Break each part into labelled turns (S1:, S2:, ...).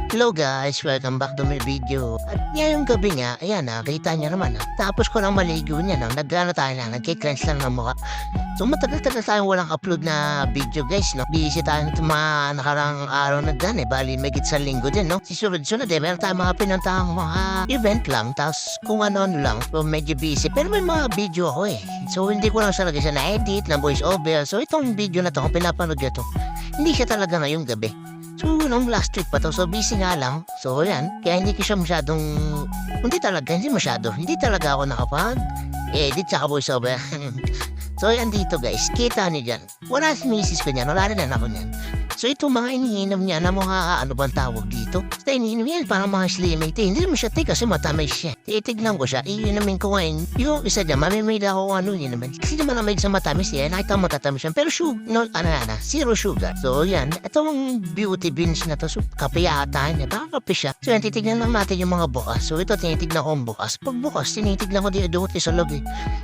S1: Hello guys, welcome back to my video. At ngayong gabi nga, ayan kita niya naman tapos ko lang maligo niya nag-ano tayo nagki-cleanse lang ng mukha. So matagal-tagal tayong walang upload na video guys, no? Busy tayo nito mga nakarang araw na dyan bali may gitsang linggo din, no? Sisunod-sunod meron tayong mga pinantahang mga event lang, tapos kung ano lang, so medyo busy. Pero may mga video ako So hindi ko lang siya lagi siya na-edit, na voice over. So itong video na to, kung pinapanood nyo to, hindi siya talaga ngayong gabi. So, nung last week pa to, so busy nga lang. So, yan. Kaya hindi ko siya masyadong, hindi talaga ako nakapag-edit sa voice over. So, yan dito guys. Kita niyo dyan. Wala si misis ko niyan. Wala rin ako niyan. So, ito mga iniinom niya na mga ano bang tawag dito. So, iniinom yan parang mga slimate. Hindi naman siya kasi matamis siya. Titignan ko siya. Iinumin ko ngayon. Yung isa dyan, mamimay ako ano yun naman. Kasi naman namay sa matamis yan. Nakita mo matatamis yan. Pero zero sugar. So, yan. Itong beauty beans na to. So, kape yata niya. Baka kape siya. So, yan. Titignan lang natin yung mga bukas. So, ito tinitignan ko ang bukas. Pag bukas, tinitignan ko dito sa loob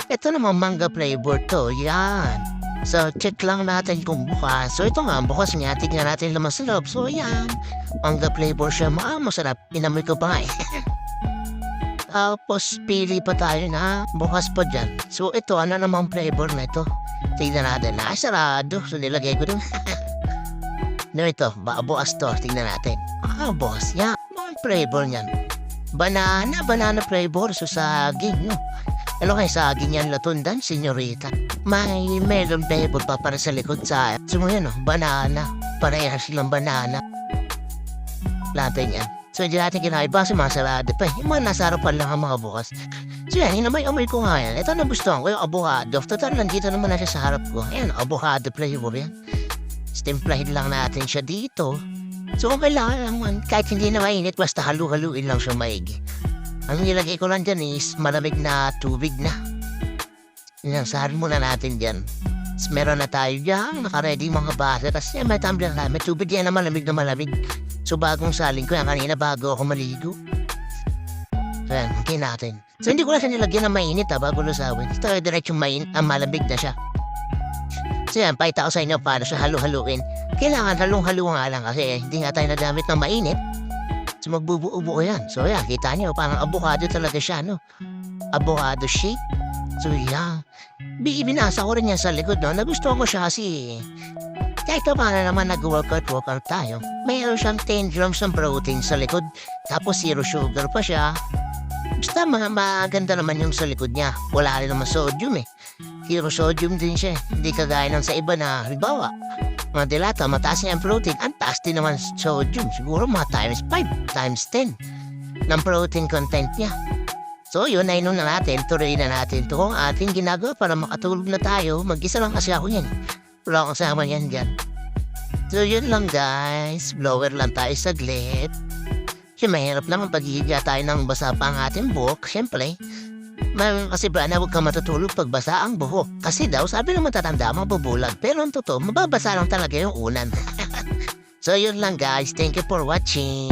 S1: Ito naman manga flavor to. Yan. So, check lang natin kung bukas. So, ito nga, bukas nga, tignan natin laman sa loob. So, yan. Manga flavor siya. Masarap. Inamoy ko pa nga Tapos, pili pa tayo na bukas pa dyan. So, ito, ano namang flavor na ito? Tignan natin. Sarado. So, nilagay ko dun. No, ito. Bukas to. Tignan natin. Bukas. Yan. Mga flavor niyan. Banana flavor. So, saging, no? Ano kayo saging yan latundan, senyorita? May melon flavor pa para sa likod sa so yan banana. Parehas silang banana. Natin yan. So hindi natin kinaiba sa mga salada pa. Yung mga nasa harapan lang ang mga bukas. So yan, inamay-amay ko nga yan. Ito nagustuhan ko yung avocado. Total, nandito naman na siya sa harap ko. Ayan, avocado flavor yan. Stimplahin lang natin siya dito. So kung kailangan lang kahit hindi na mainit, basta halu-haluin lang siya maigi. Ang nilagay ko lang dyan is malamig na tubig na. Inasahan muna natin dyan. Tapos meron na tayo dyan, nakaready mga basa. Tapos yan, may tumbler na, may tubig yan na malamig na malamig. So bagong saling ko yan kanina bago ako maligo. So yan, okay natin. So hindi ko na siya nilagyan ng mainit bago lusawin. Ito diretsong malamig na siya. So yan, paita ko sa inyo para siya halu-haluin. Kailangan halong-halo nga lang kasi hindi nga tayo nadamit ng mainit. So magbubuo-buo yan. So yan, kita niyo parang avocado talaga siya, no? Avocado shake. So yan. Binasa ko rin yan sa likod, no? Nagustuhan ko siya kasi kahit paano naman nag-workout tayo. Mayroon siyang 10 grams ng protein sa likod. Tapos zero sugar pa siya. Basta maganda naman yung sa likod niya. Wala rin naman sodium Zero sodium din siya. Hindi kagaya ng sa iba na, halimbawa, mga delata, mataas niya ang protein. Ang taas din naman sodium. Siguro mga times 5, times 10 ng protein content niya. So yun, nainom na natin. Tuloy na natin ito kung ating ginagawa para makatulog na tayo. Mag-isa lang kasi ako yan. Wala akong kasama yan dyan. So yun lang guys. Blower lang tayo saglit. Kasi mahirap naman paghihiga tayo ng basa pa ang ating buhok. Siyempre. Kasi ba na huwag ka matutulog pag basa ang buhok. Kasi daw, sabi ng matatanda, mabubulag. Pero ang totoo, mababasa lang talaga yung unan. So yun lang guys. Thank you for watching.